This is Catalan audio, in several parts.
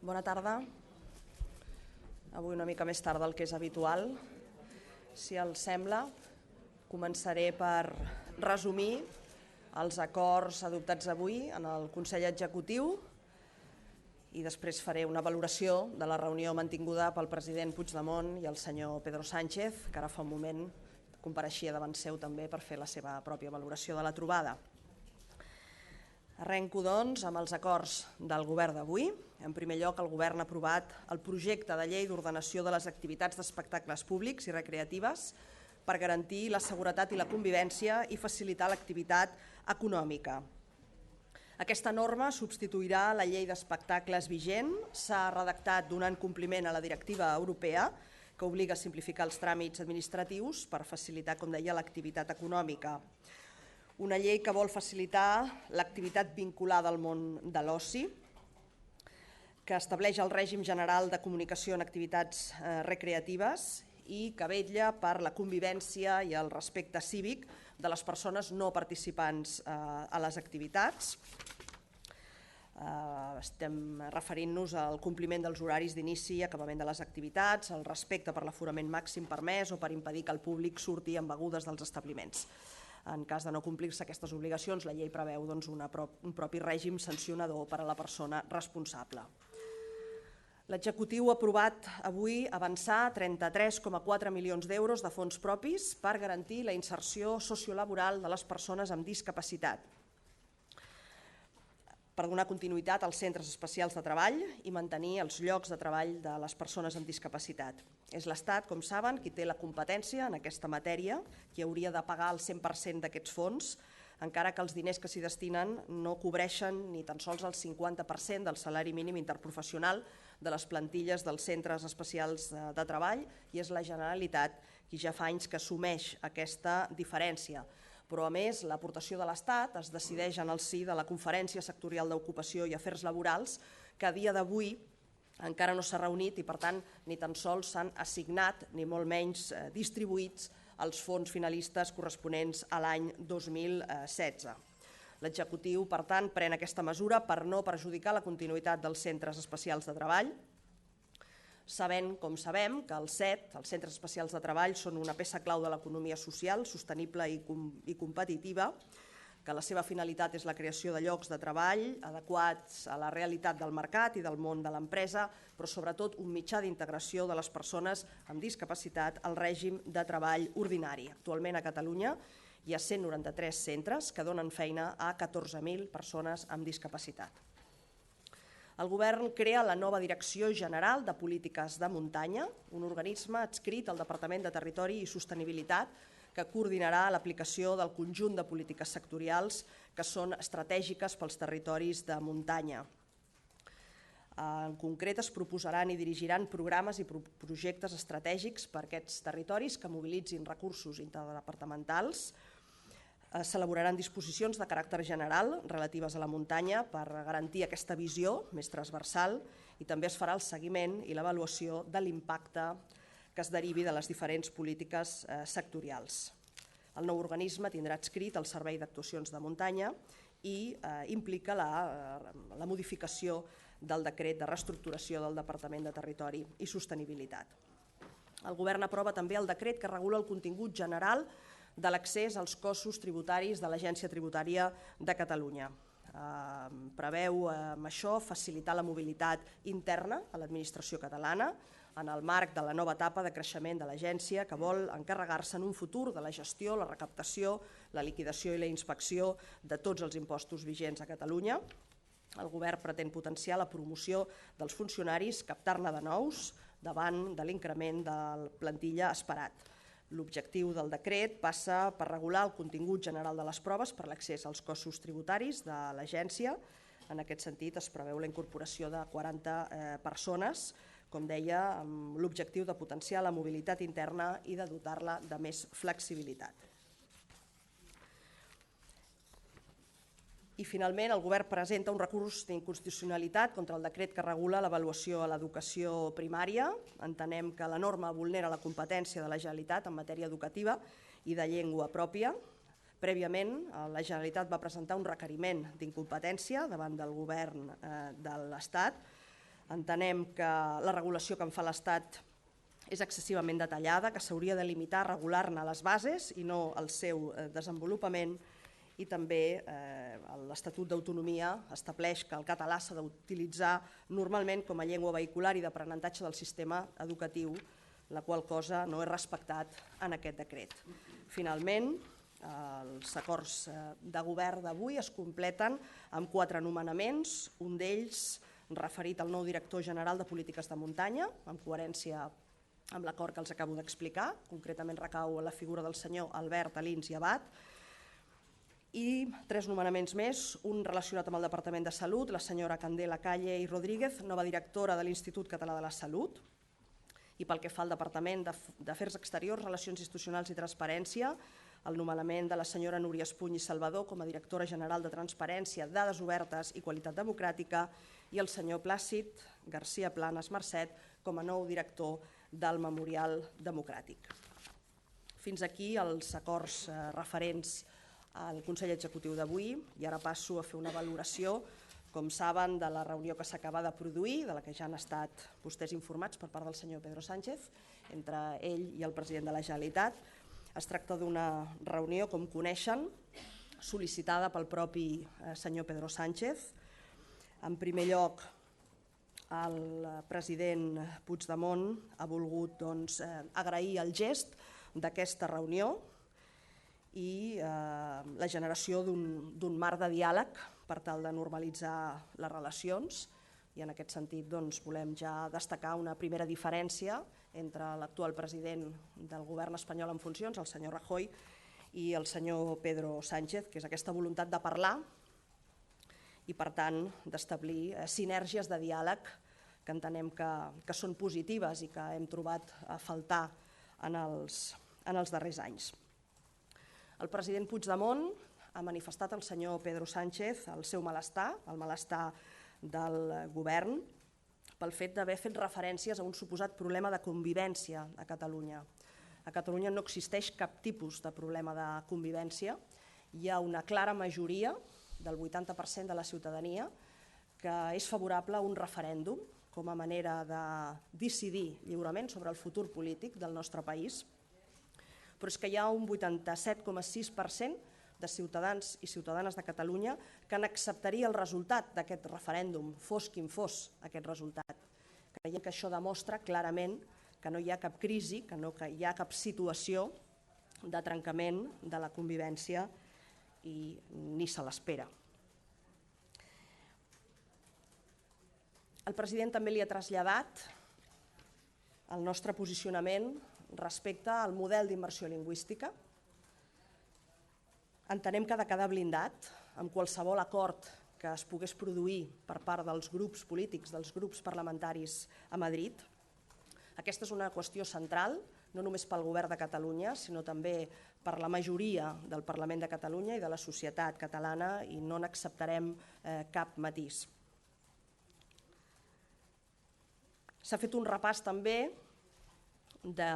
Bona tarda. Avui una mica més tard del que és habitual. Si els sembla, començaré per resumir els acords adoptats avui en el Consell Executiu i després faré una valoració de la reunió mantinguda pel president Puigdemont i el senyor Pedro Sánchez, que ara fa un moment compareixia davant seu també per fer la seva pròpia valoració de la trobada. Arrenco, doncs, amb els acords del govern d'avui. En primer lloc, el govern ha aprovat el projecte de llei d'ordenació de les activitats d'espectacles públics i recreatives per garantir la seguretat i la convivència i facilitar l'activitat econòmica. Aquesta norma substituirà la llei d'espectacles vigent, s'ha redactat donant compliment a la directiva europea que obliga a simplificar els tràmits administratius per facilitar, com deia, l'activitat econòmica. Una llei que vol facilitar l'activitat vinculada al món de l'oci, que estableix el règim general de comunicació en activitats recreatives i que vetlla per la convivència i el respecte cívic de les persones no participants a les activitats. Estem referint-nos al compliment dels horaris d'inici i acabament de les activitats, el respecte per l'aforament màxim permès o per impedir que el públic surti amb begudes dels establiments. En cas de no complir-se aquestes obligacions, la llei preveu un propi règim sancionador per a la persona responsable. L'executiu ha aprovat avui avançar 33,4 milions d'euros de fons propis per garantir la inserció sociolaboral de les persones amb discapacitat, per donar continuïtat als centres especials de treball i mantenir els llocs de treball de les persones amb discapacitat. És l'Estat, com saben, qui té la competència en aquesta matèria, qui hauria de pagar el 100% d'aquests fons, encara que els diners que s'hi destinen no cobreixen ni tan sols el 50% del salari mínim interprofessional de les plantilles dels centres especials de treball, i és la Generalitat qui ja fa anys que assumeix aquesta diferència. Però, a més, l'aportació de l'Estat es decideix en el si de la Conferència Sectorial d'Ocupació i Afers Laborals, que a dia d'avui encara no s'ha reunit i, per tant, ni tan sols s'han assignat, ni molt menys distribuïts, els fons finalistes corresponents a l'any 2016. L'executiu, per tant, pren aquesta mesura per no perjudicar la continuïtat dels centres especials de treball, sabent, com sabem, que els CET, els centres especials de treball, són una peça clau de l'economia social, sostenible i competitiva, que la seva finalitat és la creació de llocs de treball adequats a la realitat del mercat i del món de l'empresa, però sobretot un mitjà d'integració de les persones amb discapacitat al règim de treball ordinari. Actualment a Catalunya hi ha 193 centres que donen feina a 14.000 persones amb discapacitat. El govern crea la nova Direcció General de Polítiques de Muntanya, un organisme adscrit al Departament de Territori i Sostenibilitat que coordinarà l'aplicació del conjunt de polítiques sectorials que són estratègiques pels territoris de muntanya. En concret, es proposaran i dirigiran programes i projectes estratègics per a aquests territoris que mobilitzin recursos interdepartamentals. S'elaboraran disposicions de caràcter general relatives a la muntanya per garantir aquesta visió més transversal i també es farà el seguiment i l'avaluació de l'impacte que es derivi de les diferents polítiques sectorials. El nou organisme tindrà adscrit el Servei d'Actuacions de Muntanya i implica la modificació del decret de reestructuració del Departament de Territori i Sostenibilitat. El govern aprova també el decret que regula el contingut general de l'accés als cossos tributaris de l'Agència Tributària de Catalunya. Preveu amb això facilitar la mobilitat interna a l'administració catalana en el marc de la nova etapa de creixement de l'agència que vol encarregar-se en un futur de la gestió, la recaptació, la liquidació i la inspecció de tots els impostos vigents a Catalunya. El govern pretén potenciar la promoció dels funcionaris, captar-ne de nous davant de l'increment de la plantilla esperat. L'objectiu del decret passa per regular el contingut general de les proves per l'accés als cossos tributaris de l'agència. En aquest sentit, es preveu la incorporació de 40 persones, com deia, amb l'objectiu de potenciar la mobilitat interna i de dotar-la de més flexibilitat. I, finalment, el govern presenta un recurs d'inconstitucionalitat contra el decret que regula l'avaluació a l'educació primària. Entenem que la norma vulnera la competència de la Generalitat en matèria educativa i de llengua pròpia. Prèviament, la Generalitat va presentar un requeriment d'incompetència davant del govern de l'Estat Entenem que la regulació que en fa l'Estat és excessivament detallada, que s'hauria de limitar a regular-ne les bases i no el seu desenvolupament, i també l'Estatut d'Autonomia estableix que el català s'ha d'utilitzar normalment com a llengua vehicular i d'aprenentatge del sistema educatiu, la qual cosa no és respectat en aquest decret. Finalment, els acords de govern d'avui es completen amb 4 nomenaments, un d'ells referit al nou director general de Polítiques de Muntanya, en coherència amb l'acord que els acabo d'explicar, concretament recau a la figura del senyor Albert Alins i Abad, i 3 nomenaments més, un relacionat amb el Departament de Salut, la senyora Candela Calle i Rodríguez, nova directora de l'Institut Català de la Salut, i pel que fa al Departament d'Afers Exteriors, Relacions Institucionals i Transparència, el nomenament de la senyora Núria Espuny i Salvador com a directora general de Transparència, Dades Obertes i Qualitat Democràtica, i el senyor Plàcid García Planas Marcet com a nou director del Memorial Democràtic. Fins aquí els acords referents al Consell Executiu d'avui, i ara passo a fer una valoració, com saben, de la reunió que s'acaba de produir, de la que ja han estat vostès informats per part del senyor Pedro Sánchez, entre ell i el president de la Generalitat. Es tracta d'una reunió, com coneixen, sol·licitada pel propi senyor Pedro Sánchez. En primer lloc, el president Puigdemont ha volgut agrair el gest d'aquesta reunió i la generació d'un marc de diàleg per tal de normalitzar les relacions, i en aquest sentit volem ja destacar una primera diferència entre l'actual president del govern espanyol en funcions, el senyor Rajoy, i el senyor Pedro Sánchez, que és aquesta voluntat de parlar i, per tant, d'establir sinergies de diàleg que entenem que són positives i que hem trobat a faltar en els darrers anys. El president Puigdemont ha manifestat al senyor Pedro Sánchez el seu malestar, el malestar del govern, pel fet d'haver fet referències a un suposat problema de convivència a Catalunya. A Catalunya no existeix cap tipus de problema de convivència. Hi ha una clara majoria del 80% de la ciutadania que és favorable a un referèndum com a manera de decidir lliurement sobre el futur polític del nostre país, però és que hi ha un 87,6% de ciutadans i ciutadanes de Catalunya que n'acceptaria el resultat d'aquest referèndum, fos quin fos aquest resultat. Creiem que això demostra clarament que no hi ha cap crisi, que no hi ha cap situació de trencament de la convivència i ni se l'espera. El president també li ha traslladat el nostre posicionament respecte al model d'immersió lingüística. Entenem que ha de quedar blindat amb qualsevol acord que es pogués produir per part dels grups polítics, dels grups parlamentaris a Madrid. Aquesta és una qüestió central, no només pel govern de Catalunya, sinó també per la majoria del Parlament de Catalunya i de la societat catalana, i no n'acceptarem cap matís. S'ha fet un repàs també de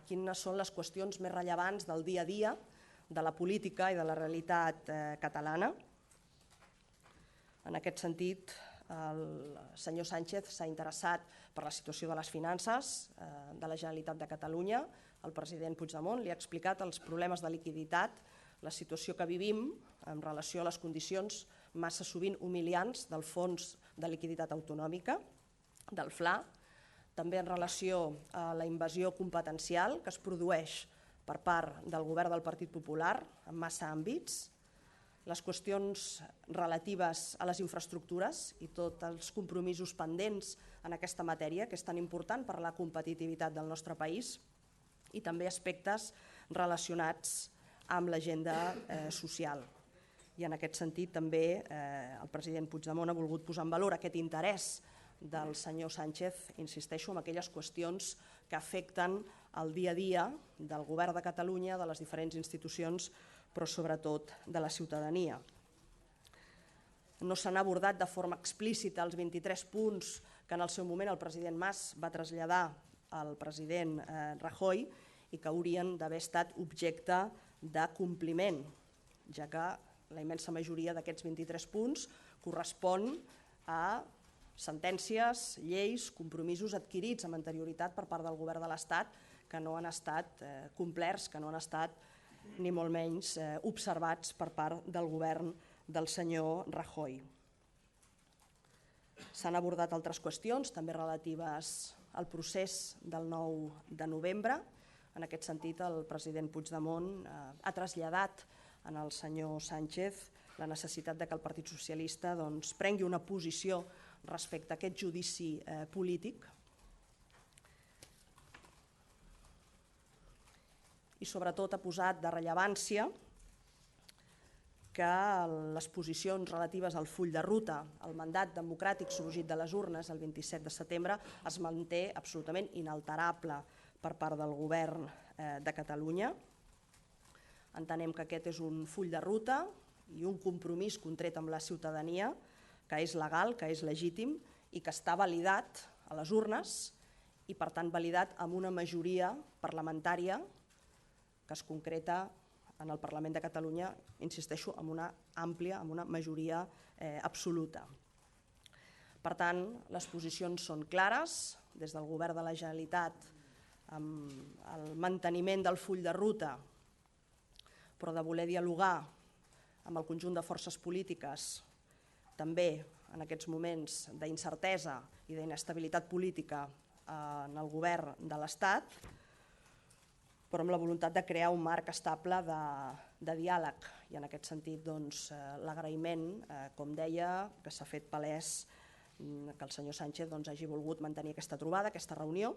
quines són les qüestions més rellevants del dia a dia de la política i de la realitat catalana. En aquest sentit, el senyor Sánchez s'ha interessat per la situació de les finances de la Generalitat de Catalunya. El president Puigdemont li ha explicat els problemes de liquiditat, la situació que vivim en relació a les condicions massa sovint humiliants del Fons de Liquiditat Autonòmica, del FLA, també en relació a la invasió competencial que es produeix per part del govern del Partit Popular en massa àmbits, les qüestions relatives a les infraestructures i tots els compromisos pendents en aquesta matèria, que és tan important per a la competitivitat del nostre país, i també aspectes relacionats amb l'agenda social. I en aquest sentit també el president Puigdemont ha volgut posar en valor aquest interès del senyor Sánchez, insisteixo, en aquelles qüestions que afecten el dia a dia del govern de Catalunya, de les diferents institucions, però sobretot de la ciutadania. No s'han abordat de forma explícita els 23 punts que en el seu moment el president Mas va traslladar al president Rajoy i que haurien d'haver estat objecte de compliment, ja que la immensa majoria d'aquests 23 punts correspon a sentències, lleis, compromisos adquirits amb anterioritat per part del govern de l'Estat que no han estat complerts, que no han estat ni molt menys observats per part del govern del senyor Rajoy. S'han abordat altres qüestions, també relatives al procés del 9 de novembre. En aquest sentit, el president Puigdemont ha traslladat al senyor Sánchez la necessitat que el Partit Socialista prengui una posició respecte a aquest judici polític i sobretot ha posat de rellevància que les posicions relatives al full de ruta, al mandat democràtic sorgit de les urnes el 27 de setembre, es manté absolutament inalterable per part del govern de Catalunya. Entenem que aquest és un full de ruta i un compromís contret amb la ciutadania que és legal, que és legítim i que està validat a les urnes i per tant validat amb una majoria parlamentària que es concreta en el Parlament de Catalunya, insisteixo, amb una àmplia, amb una majoria absoluta. Per tant, les posicions són clares, des del govern de la Generalitat amb el manteniment del full de ruta, però de voler dialogar amb el conjunt de forces polítiques, també en aquests moments d'incertesa i d'inestabilitat política en el govern de l'Estat, però amb la voluntat de crear un marc estable de diàleg. I en aquest sentit, l'agraïment, com deia, que s'ha fet palès que el senyor Sánchez hagi volgut mantenir aquesta trobada, aquesta reunió,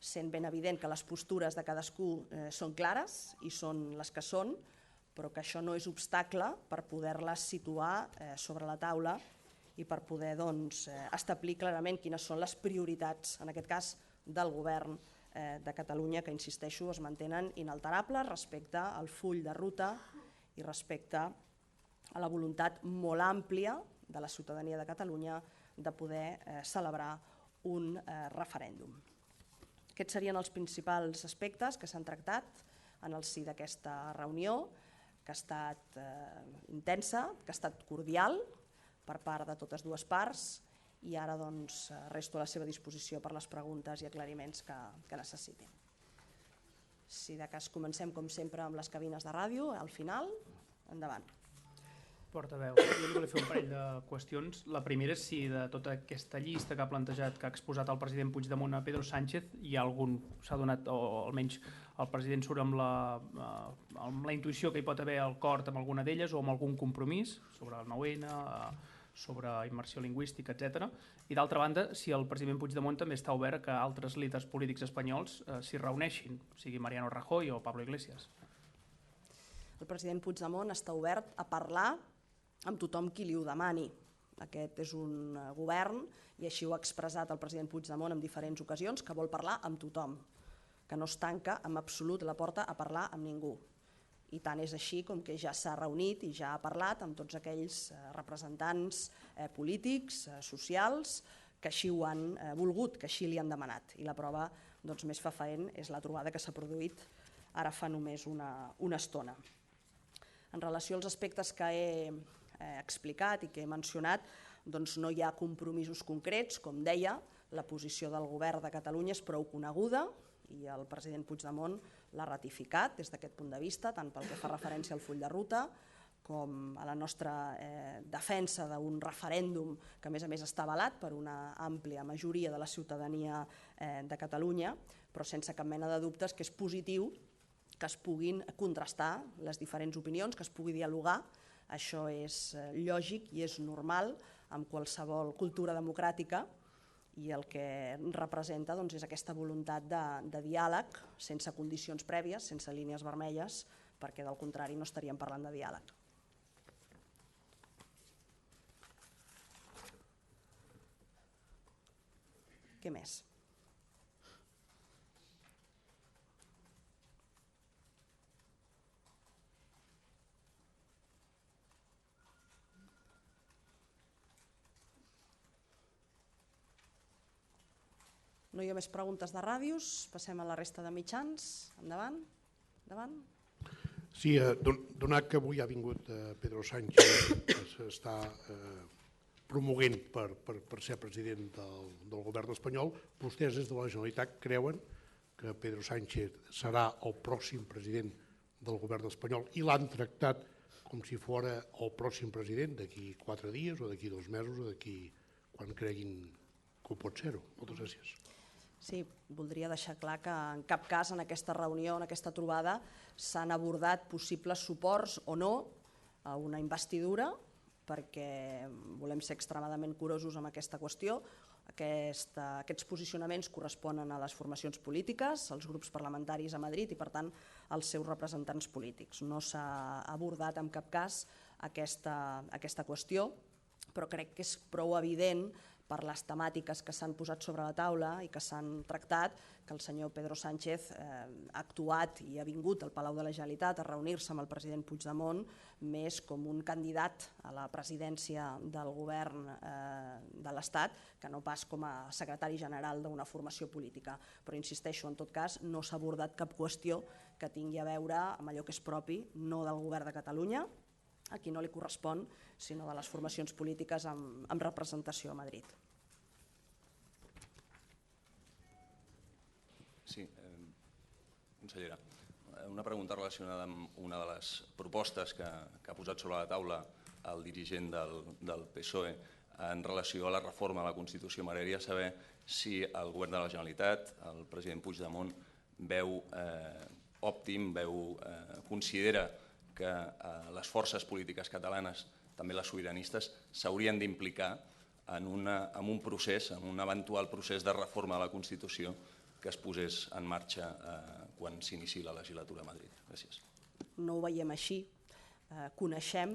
sent ben evident que les postures de cadascú són clares i són les que són, però que això no és obstacle per poder-les situar sobre la taula i per poder establir clarament quines són les prioritats, en aquest cas, del govern de Catalunya, que, insisteixo, es mantenen inalterables respecte al full de ruta i respecte a la voluntat molt àmplia de la ciutadania de Catalunya de poder celebrar un referèndum. Aquests serien els principals aspectes que s'han tractat en el si d'aquesta reunió, que ha estat intensa, que ha estat cordial per part de totes dues parts, i ara resto a la seva disposició per les preguntes i aclariments que necessitin. Si de cas comencem, com sempre, amb les cabines de ràdio, al final, endavant. Portaveu, jo li volia fer un parell de qüestions. La primera és si de tota aquesta llista que ha plantejat, que ha exposat el president Puigdemont a Pedro Sánchez, hi ha algun, s'ha donat, o almenys el president surt amb la intuïció que hi pot haver acord amb alguna d'elles o amb algun compromís sobre el 9-N, sobre immersió lingüística, etc. I d'altra banda, si el president Puigdemont també està obert a que altres líders polítics espanyols s'hi reuneixin, sigui Mariano Rajoy o Pablo Iglesias. El president Puigdemont està obert a parlar amb tothom qui li ho demani. Aquest és un govern, i així ho ha expressat el president Puigdemont en diferents ocasions, que vol parlar amb tothom, que no es tanca en absolut la porta a parlar amb ningú. I tant és així com que ja s'ha reunit i ja ha parlat amb tots aquells representants polítics, socials, que així ho han volgut, que així li han demanat. I la prova més fefaent és la trobada que s'ha produït ara fa només una estona. En relació als aspectes que he explicat i que he mencionat, no hi ha compromisos concrets. Com deia, la posició del govern de Catalunya és prou coneguda i el president Puigdemont l'ha ratificat des d'aquest punt de vista, tant pel que fa referència al full de ruta com a la nostra defensa d'un referèndum que a més està avalat per una àmplia majoria de la ciutadania de Catalunya, però sense cap mena de dubtes que és positiu que es puguin contrastar les diferents opinions, que es pugui dialogar. Això és lògic i és normal en qualsevol cultura democràtica, i el que representa és aquesta voluntat de diàleg sense condicions prèvies, sense línies vermelles, perquè del contrari no estaríem parlant de diàleg. Què més? No hi ha més preguntes de ràdios, passem a la resta de mitjans. Endavant. Sí, donat que avui ha vingut Pedro Sánchez, que s'està promoguent per ser president del govern espanyol, vostès des de la Generalitat creuen que Pedro Sánchez serà el pròxim president del govern espanyol i l'han tractat com si fos el pròxim president d'aquí 4 dies o d'aquí 2 mesos o d'aquí quan creguin que ho pot ser-ho. Moltes gràcies. Sí, voldria deixar clar que en cap cas en aquesta reunió, en aquesta trobada, s'han abordat possibles suports o no a una investidura, perquè volem ser extremadament curosos amb aquesta qüestió. Aquests posicionaments corresponen a les formacions polítiques, als grups parlamentaris a Madrid i, per tant, als seus representants polítics. No s'ha abordat en cap cas aquesta qüestió, però crec que és prou evident per les temàtiques que s'han posat sobre la taula i que s'han tractat, que el senyor Pedro Sánchez ha actuat i ha vingut al Palau de la Generalitat a reunir-se amb el president Puigdemont més com un candidat a la presidència del govern de l'Estat que no pas com a secretari general d'una formació política. Però insisteixo, en tot cas, no s'ha abordat cap qüestió que tingui a veure amb allò que és propi, no del govern de Catalunya, a qui no li correspon, sinó de les formacions polítiques amb representació a Madrid. Sí, consellera, una pregunta relacionada amb una de les propostes que ha posat sobre la taula el dirigent del PSOE en relació a la reforma de la Constitució. M'agradaria saber si el govern de la Generalitat, el president Puigdemont, veu òptim, considera que les forces polítiques catalanes, també les sobiranistes, s'haurien d'implicar en un procés, en un eventual procés de reforma de la Constitució que es posés en marxa quan s'iniciï la legislatura a Madrid. Gràcies. No ho veiem així. Coneixem,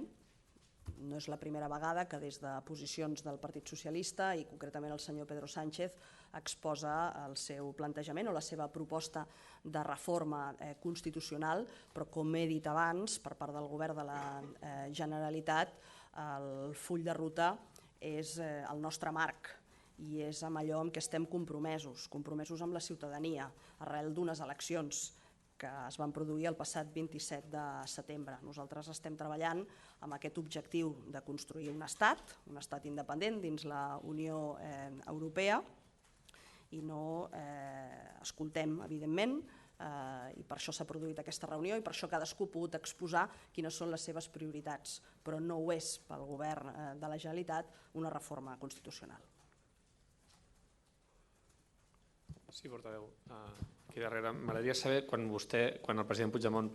no és la primera vegada que des de posicions del Partit Socialista i concretament el senyor Pedro Sánchez exposa el seu plantejament o la seva proposta de reforma constitucional, però com he dit abans, per part del govern de la Generalitat, el full de ruta és el nostre marc i és amb allò amb què estem compromesos amb la ciutadania, arrel d'unes eleccions que es van produir el passat 27 de setembre. Nosaltres estem treballant amb aquest objectiu de construir un estat independent dins la Unió Europea i no escoltem, evidentment, i per això s'ha produït aquesta reunió i per això cadascú ha pogut exposar quines són les seves prioritats, però no ho és pel govern de la Generalitat una reforma constitucional. Sí, portaveu. Aquí darrere. M'agradaria saber, quan el president Puigdemont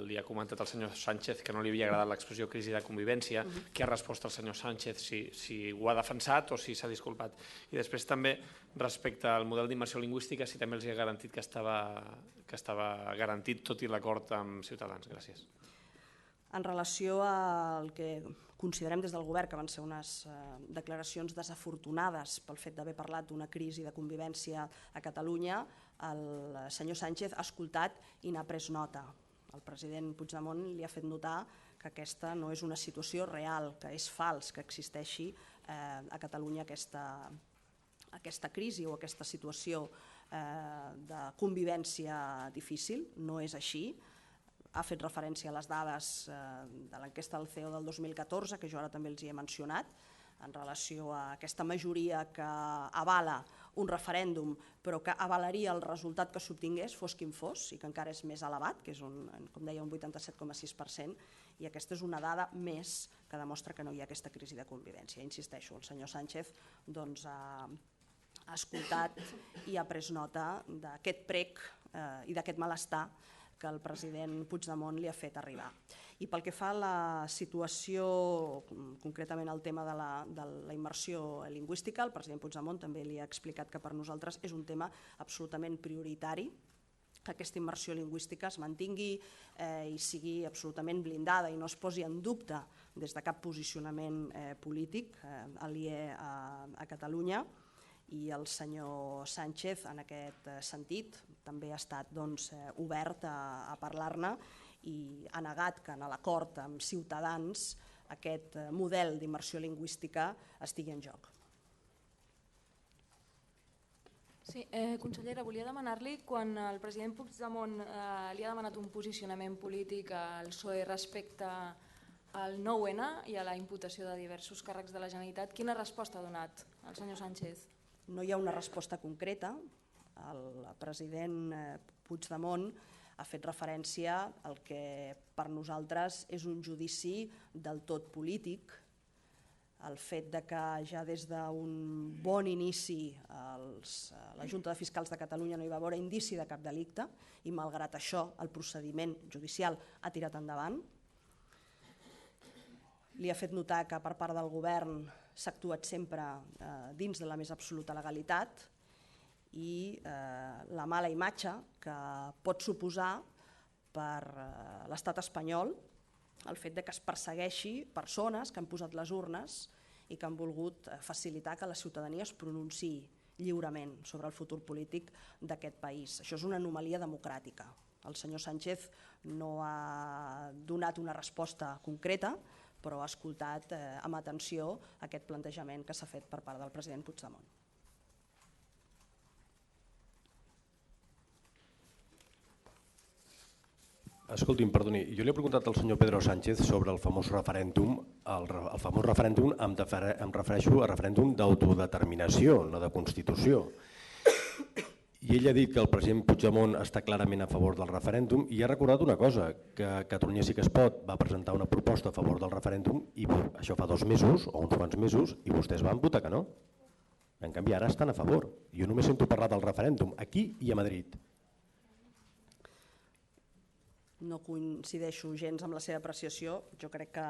li ha comentat al senyor Sánchez que no li havia agradat l'expressió crisi de convivència, què ha respost el senyor Sánchez, si ho ha defensat o si s'ha disculpat. I després també, respecte al model d'immersió lingüística, si també els ha garantit que estava garantit tot i l'acord amb Ciutadans. Gràcies. En relació al que considerem des del govern que van ser unes declaracions desafortunades pel fet d'haver parlat d'una crisi de convivència a Catalunya, el senyor Sánchez ha escoltat i n'ha pres nota. El president Puigdemont li ha fet notar que aquesta no és una situació real, que és fals que existeixi a Catalunya aquesta crisi o aquesta situació de convivència difícil. No és així. Ha fet referència a les dades de l'enquesta del CEO del 2014, que jo ara també els hi he mencionat, en relació a aquesta majoria que avala un referèndum, però que avalaria el resultat que s'obtingués, fos quin fos, i que encara és més elevat, que és, com deia, un 87,6%, i aquesta és una dada més que demostra que no hi ha aquesta crisi de convivència. Insisteixo, el senyor Sánchez ha escoltat i ha pres nota d'aquest prec i d'aquest malestar que el president Puigdemont li ha fet arribar. I pel que fa a la situació, concretament el tema de la immersió lingüística, el president Puigdemont també li ha explicat que per nosaltres és un tema absolutament prioritari, que aquesta immersió lingüística es mantingui i sigui absolutament blindada i no es posi en dubte des de cap posicionament polític aliè a Catalunya. I el senyor Sánchez, en aquest sentit, també ha estat obert a parlar-ne i ha negat que en l'acord amb Ciutadans aquest model d'immersió lingüística estigui en joc. Sí, consellera, volia demanar-li, quan el president Puigdemont li ha demanat un posicionament polític al PSOE respecte al 9-N i a la imputació de diversos càrrecs de la Generalitat, quina resposta ha donat el senyor Sánchez? No hi ha una resposta concreta. El president Puigdemont ha fet referència al que per nosaltres és un judici del tot polític. El fet de que ja des d'un bon inici la Junta de Fiscals de Catalunya no hi va haver indici de cap delicte i malgrat això el procediment judicial ha tirat endavant. Li ha fet notar que per part del govern s'ha actuat sempre dins de la més absoluta legalitat i la mala imatge que pot suposar per l'estat espanyol el fet de que es persegueixi persones que han posat les urnes i que han volgut facilitar que la ciutadania es pronunciï lliurement sobre el futur polític d'aquest país. Això és una anomalia democràtica. El senyor Sánchez no ha donat una resposta concreta, però ha escoltat amb atenció aquest plantejament que s'ha fet per part del president Puigdemont. Escolti'm, perdoni, jo li he preguntat al senyor Pedro Sánchez sobre el famós referèndum. El famós referèndum em refereixo a referèndum d'autodeterminació, no de Constitució. I ell ha dit que el president Puigdemont està clarament a favor del referèndum i ha recordat una cosa, que Catalunya sí que es pot va presentar una proposta a favor del referèndum i això fa 2 mesos o uns quants mesos i vostès van votar que no. En canvi ara estan a favor. Jo només sento parlar del referèndum aquí i a Madrid. No coincideixo gens amb la seva apreciació. Jo crec que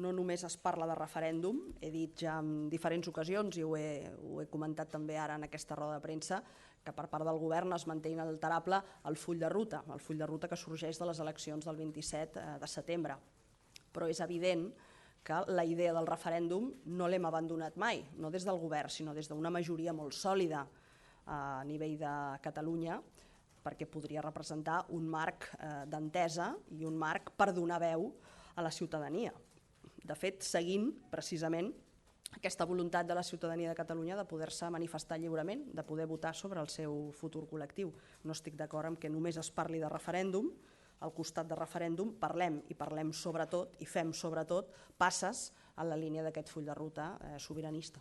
no només es parla de referèndum, he dit ja en diferents ocasions i ho he comentat també ara en aquesta roda de premsa, que per part del govern es manté inalterable el full de ruta que sorgeix de les eleccions del 27 de setembre. Però és evident que la idea del referèndum no l'hem abandonat mai, no des del govern, sinó des d'una majoria molt sòlida a nivell de Catalunya, perquè podria representar un marc d'entesa i un marc per donar veu a la ciutadania. De fet, seguint precisament aquesta voluntat de la ciutadania de Catalunya de poder-se manifestar lliurement, de poder votar sobre el seu futur col·lectiu. No estic d'acord amb que només es parli de referèndum. Al costat de referèndum parlem i parlem sobretot i fem sobretot passes en la línia d'aquest full de ruta sobiranista.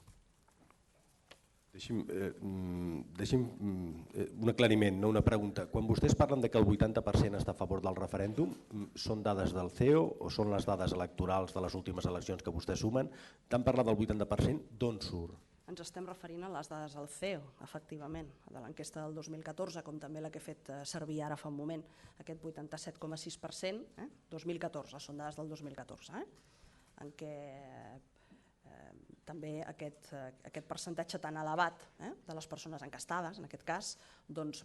Deixi'm un aclariment, no una pregunta. Quan vostès parlen que el 80% està a favor del referèndum, són dades del CEO o són les dades electorals de les últimes eleccions que vostès sumen? Tant parlar del 80%, d'on surt? Ens estem referint a les dades del CEO, efectivament, de l'enquesta del 2014, com també la que he fet servir ara fa un moment, aquest 87,6%, 2014, són dades del 2014, en què també aquest percentatge tan elevat de les persones encastades, en aquest cas,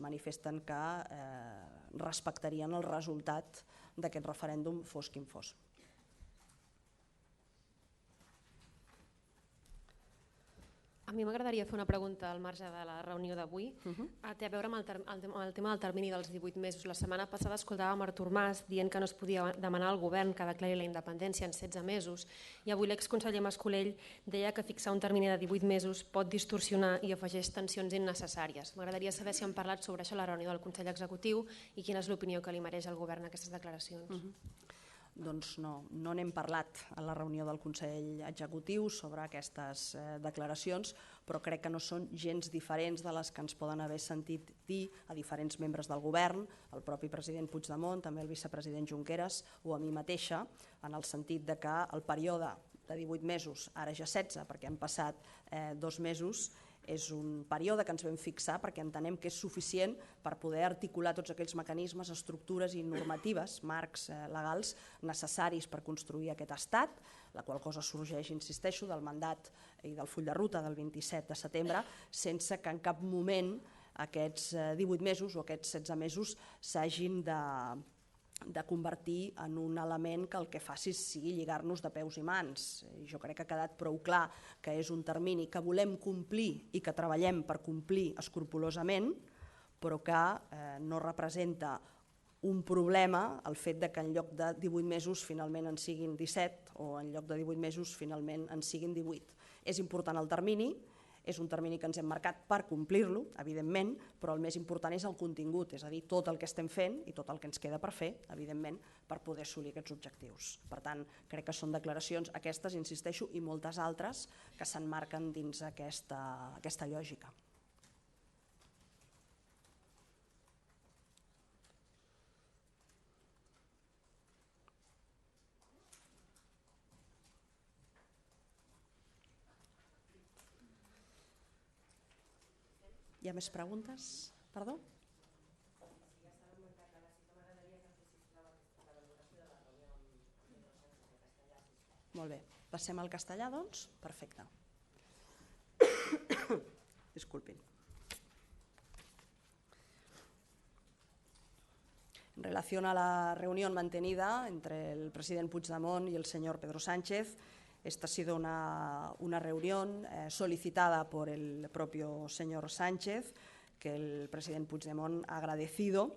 manifesten que respectarien el resultat d'aquest referèndum fos quin fos. A mi m'agradaria fer una pregunta al marge de la reunió d'avui. Té a veure amb el tema del termini dels 18 mesos. La setmana passada escoltàvem Artur Mas dient que no es podia demanar al govern que declari la independència en 16 mesos i avui l'exconseller Mas-Colell deia que fixar un termini de 18 mesos pot distorsionar i afegeix tensions innecessàries. M'agradaria saber si han parlat sobre això a la reunió del Consell Executiu i quina és l'opinió que li mereix al govern aquestes declaracions. Doncs no n'hem parlat a la reunió del Consell Executiu sobre aquestes declaracions, però crec que no són gens diferents de les que ens poden haver sentit dir a diferents membres del govern, el propi president Puigdemont, també el vicepresident Junqueras o a mi mateixa, en el sentit de que el període de 18 mesos, ara ja 16 perquè han passat 2 mesos, és un període que ens vam fixar perquè entenem que és suficient per poder articular tots aquells mecanismes, estructures i normatives, marcs legals necessaris per construir aquest estat, la qual cosa sorgeix, insisteixo, del mandat i del full de ruta del 27 de setembre, sense que en cap moment aquests 18 mesos o aquests 16 mesos s'hagin de convertir en un element que el que faci sigui lligar-nos de peus i mans. Jo crec que ha quedat prou clar que és un termini que volem complir i que treballem per complir escrupolosament, però que no representa un problema el fet que en lloc de 18 mesos finalment en siguin 17 o en lloc de 18 mesos finalment en siguin 18. És important el termini, És un termini que ens hem marcat per complir-lo, evidentment, però el més important és el contingut, és a dir, tot el que estem fent i tot el que ens queda per fer, evidentment, per poder assolir aquests objectius. Per tant, crec que són declaracions aquestes, insisteixo, i moltes altres que s'emmarquen dins aquesta lògica. Hi ha més preguntes? Perdó? Molt bé. Passem al castellà, doncs? Perfecte. Disculpin. En relación a la reunión mantenida entre el presidente Puigdemont y el señor Pedro Sánchez, esta ha sido una reunión solicitada por el propio señor Sánchez, que el presidente Puigdemont ha agradecido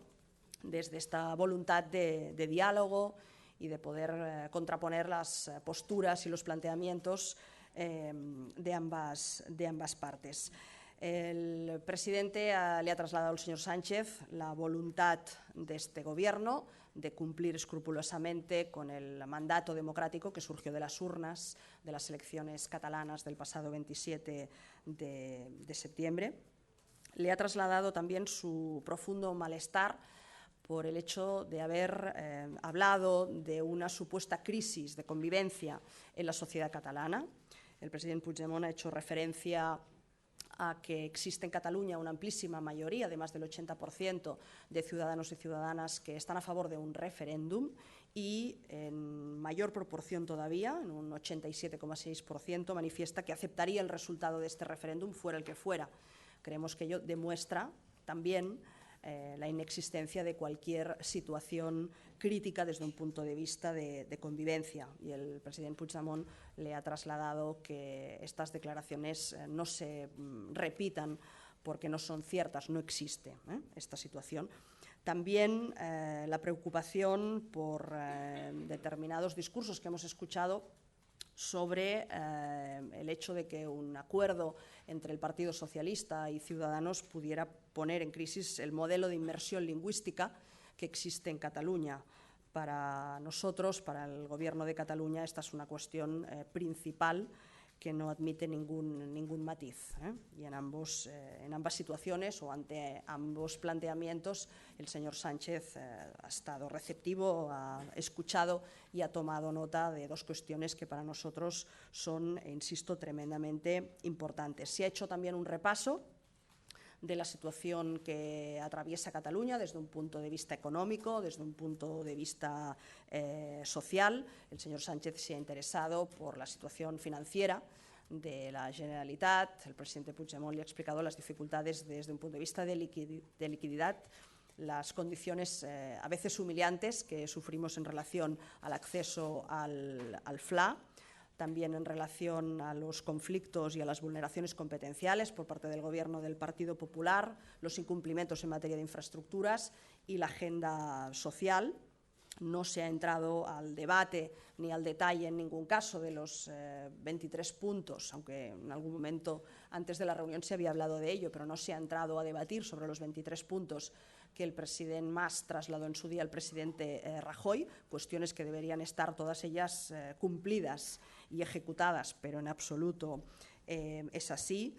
desde esta voluntad de diálogo y de poder contraponer las posturas y los planteamientos de ambas partes. El presidente le ha trasladado al señor Sánchez la voluntad de este gobierno de cumplir escrupulosamente con el mandato democrático que surgió de las urnas de las elecciones catalanas del pasado 27 de septiembre. Le ha trasladado también su profundo malestar por el hecho de haber hablado de una supuesta crisis de convivencia en la sociedad catalana. El presidente Puigdemont ha hecho referencia a que existe en Cataluña una amplísima mayoría, de más del 80% de ciudadanos y ciudadanas que están a favor de un referéndum y en mayor proporción todavía, en un 87,6%, manifiesta que aceptaría el resultado de este referéndum fuera el que fuera. Creemos que ello demuestra también la inexistencia de cualquier situación crítica desde un punto de vista de convivencia. Y el presidente Puigdemont le ha trasladado que estas declaraciones no se repitan porque no son ciertas, no existe esta situación. También la preocupación por determinados discursos que hemos escuchado sobre el hecho de que un acuerdo entre el Partido Socialista y Ciudadanos pudiera poner en crisis el modelo de inmersión lingüística que existe en Cataluña. Para nosotros, para el Gobierno de Cataluña, esta es una cuestión principal que no admite ningún matiz. Y en ambas situaciones o ante ambos planteamientos, el señor Sánchez ha estado receptivo, ha escuchado y ha tomado nota de dos cuestiones que para nosotros son, insisto, tremendamente importantes. Se ha hecho también un repaso de la situación que atraviesa Cataluña desde un punto de vista económico, desde un punto de vista social. El señor Sánchez se ha interesado por la situación financiera de la Generalitat. El presidente Puigdemont le ha explicado las dificultades desde un punto de vista de liquididad, las condiciones a veces humillantes que sufrimos en relación al acceso al FLA, también en relación a los conflictos y a las vulneraciones competenciales por parte del Gobierno del Partido Popular, los incumplimientos en materia de infraestructuras y la agenda social. No se ha entrado al debate ni al detalle en ningún caso de los 23 puntos, aunque en algún momento antes de la reunión se había hablado de ello, pero no se ha entrado a debatir sobre los 23 puntos que el presidente Mas trasladó en su día al presidente Rajoy, cuestiones que deberían estar todas ellas cumplidas y ejecutadas, pero en absoluto es así.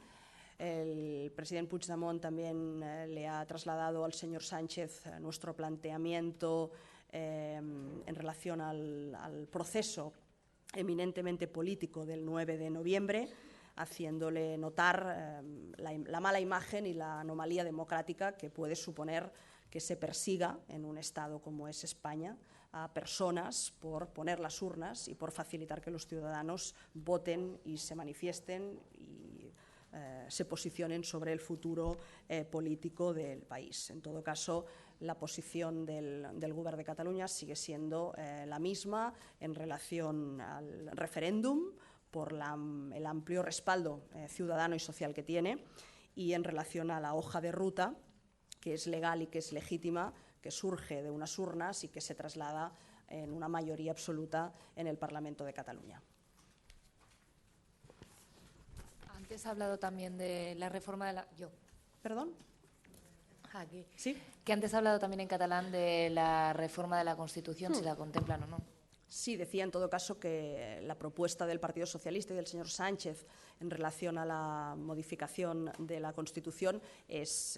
El presidente Puigdemont también le ha trasladado al señor Sánchez nuestro planteamiento en relación al proceso eminentemente político del 9 de noviembre, haciéndole notar la mala imagen y la anomalía democrática que puede suponer que se persiga en un Estado como es España a personas por poner las urnas y por facilitar que los ciudadanos voten y se manifiesten y se posicionen sobre el futuro político del país. En todo caso, la posición del Gobierno de Cataluña sigue siendo la misma en relación al referéndum, por el amplio respaldo ciudadano y social que tiene, y en relación a la hoja de ruta, que es legal y que es legítima, que surge de unas urnas y que se traslada en una mayoría absoluta en el Parlamento de Cataluña. Antes ha hablado también de la reforma de la... ¿Perdón? Aquí. Sí. Que antes ha hablado también en catalán de la reforma de la Constitución, si la contemplan o no. Sí, decía en todo caso que la propuesta del Partido Socialista y del señor Sánchez en relación a la modificación de la Constitución es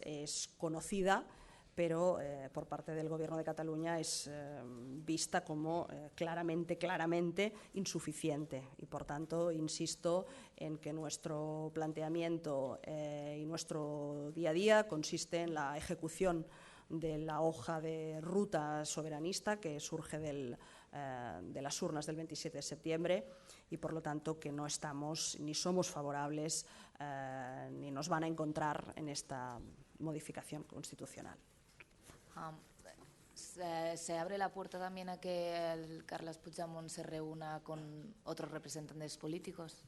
conocida, pero por parte del Gobierno de Cataluña es vista como claramente insuficiente. Y por tanto, insisto en que nuestro planteamiento y nuestro día a día consiste en la ejecución de la hoja de ruta soberanista que surge de las urnas del 27 de septiembre y, por lo tanto, que no estamos ni somos favorables ni nos van a encontrar en esta modificación constitucional. ¿Se abre la puerta también a que el Carles Puigdemont se reúna con otros representantes políticos?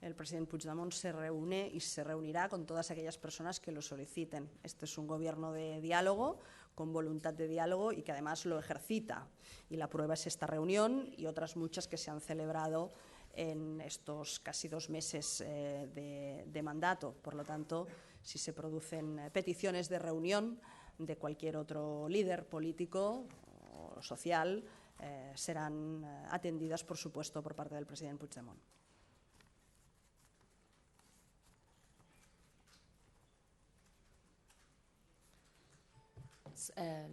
El presidente Puigdemont se reúne y se reunirá con todas aquellas personas que lo soliciten. Este es un gobierno de diálogo, con voluntad de diálogo y que además lo ejercita. Y la prueba es esta reunión y otras muchas que se han celebrado en estos casi 2 meses de mandato. Por lo tanto, si se producen peticiones de reunión de cualquier otro líder político o social, serán atendidas, por supuesto, por parte del presidente Puigdemont.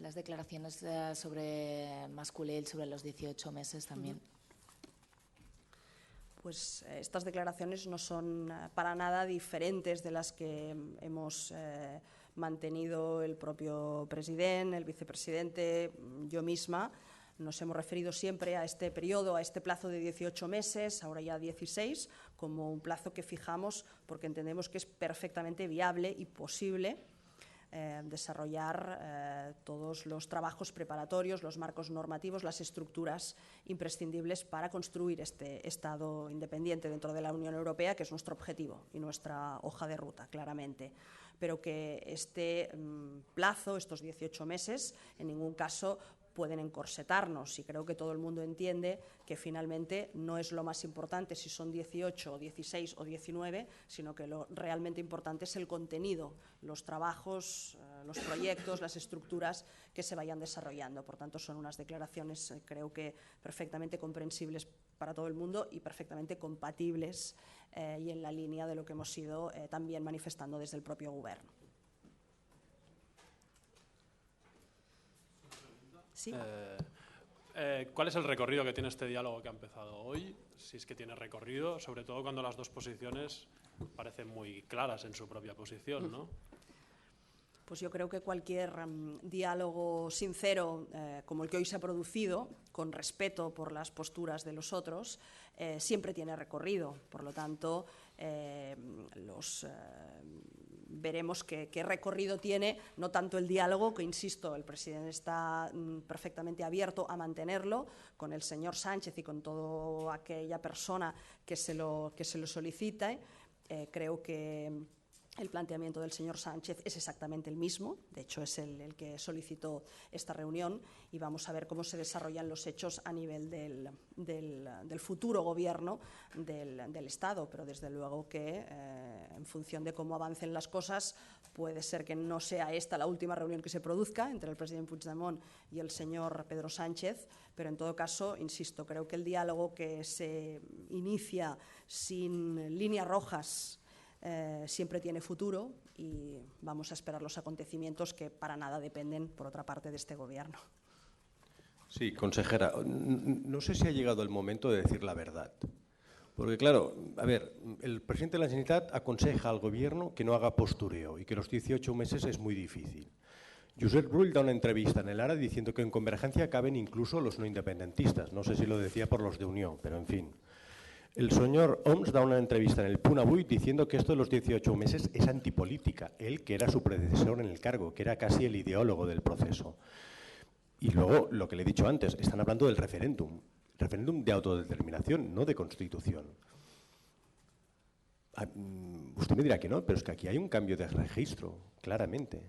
Las declaraciones sobre Mas-Colell, sobre los 18 meses también. Pues estas declaraciones no son para nada diferentes de las que hemos mantenido el propio presidente, el vicepresidente, yo misma. Nos hemos referido siempre a este periodo, a este plazo de 18 meses, ahora ya 16, como un plazo que fijamos porque entendemos que es perfectamente viable y posible desarrollar todos los trabajos preparatorios, los marcos normativos, las estructuras imprescindibles para construir este Estado independiente dentro de la Unión Europea, que es nuestro objetivo y nuestra hoja de ruta, claramente. Pero que este plazo, estos 18 meses, en ningún caso pueden encorsetarnos, y creo que todo el mundo entiende que finalmente no es lo más importante si son 18 o 16 o 19, sino que lo realmente importante es el contenido, los trabajos, los proyectos, las estructuras que se vayan desarrollando. Por tanto, son unas declaraciones creo que perfectamente comprensibles para todo el mundo y perfectamente compatibles y en la línea de lo que hemos ido también manifestando desde el propio Gobierno. ¿Sí? ¿Cuál es el recorrido que tiene este diálogo que ha empezado hoy? Si es que tiene recorrido, sobre todo cuando las dos posiciones parecen muy claras en su propia posición, ¿no? Pues yo creo que cualquier diálogo sincero como el que hoy se ha producido, con respeto por las posturas de los otros, siempre tiene recorrido. Por lo tanto, veremos qué recorrido tiene, no tanto el diálogo, que insisto, el presidente está perfectamente abierto a mantenerlo con el señor Sánchez y con toda aquella persona que se lo solicite. Creo que el planteamiento del señor Sánchez es exactamente el mismo, de hecho es el que solicitó esta reunión, y vamos a ver cómo se desarrollan los hechos a nivel del futuro gobierno del Estado, pero desde luego que en función de cómo avancen las cosas puede ser que no sea esta la última reunión que se produzca entre el presidente Puigdemont y el señor Pedro Sánchez, pero en todo caso, insisto, creo que el diálogo que se inicia sin líneas rojas siempre tiene futuro y vamos a esperar los acontecimientos que para nada dependen, por otra parte, de este gobierno. Sí, consejera, no sé si ha llegado el momento de decir la verdad. Porque claro, a ver, el presidente de la Generalitat aconseja al gobierno que no haga postureo y que los 18 meses es muy difícil. Josep Rull da una entrevista en el Ara diciendo que en Convergencia caben incluso los no independentistas. No sé si lo decía por los de Unión, pero en fin. El señor Homs da una entrevista en el Punt Avui diciendo que esto de los 18 meses es antipolítica, él que era su predecesor en el cargo, que era casi el ideólogo del proceso. Y luego, lo que le he dicho antes, están hablando del referéndum de autodeterminación, no de constitución. Usted me dirá que no, pero es que aquí hay un cambio de registro, claramente.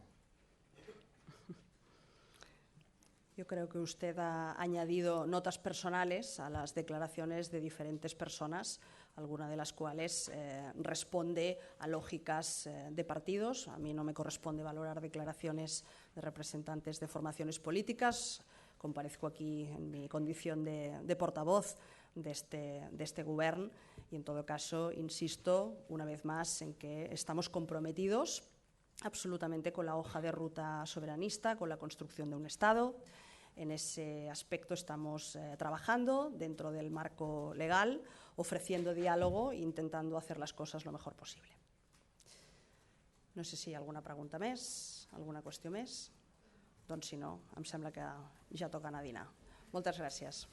Yo creo que usted ha añadido notas personales a las declaraciones de diferentes personas, alguna de las cuales responde a lógicas de partidos. A mí no me corresponde valorar declaraciones de representantes de formaciones políticas. Comparezco aquí en mi condición de portavoz de este Govern y, en todo caso, insisto una vez más en que estamos comprometidos absolutamente con la hoja de ruta soberanista, con la construcción de un Estado. En ese aspecto estamos trabajando dentro del marco legal, ofreciendo diálogo e intentando hacer las coses lo mejor possible. No sé si hi ha alguna pregunta més, alguna qüestió més. Doncs si no, em sembla que ja toca anar a dinar. Moltes gràcies.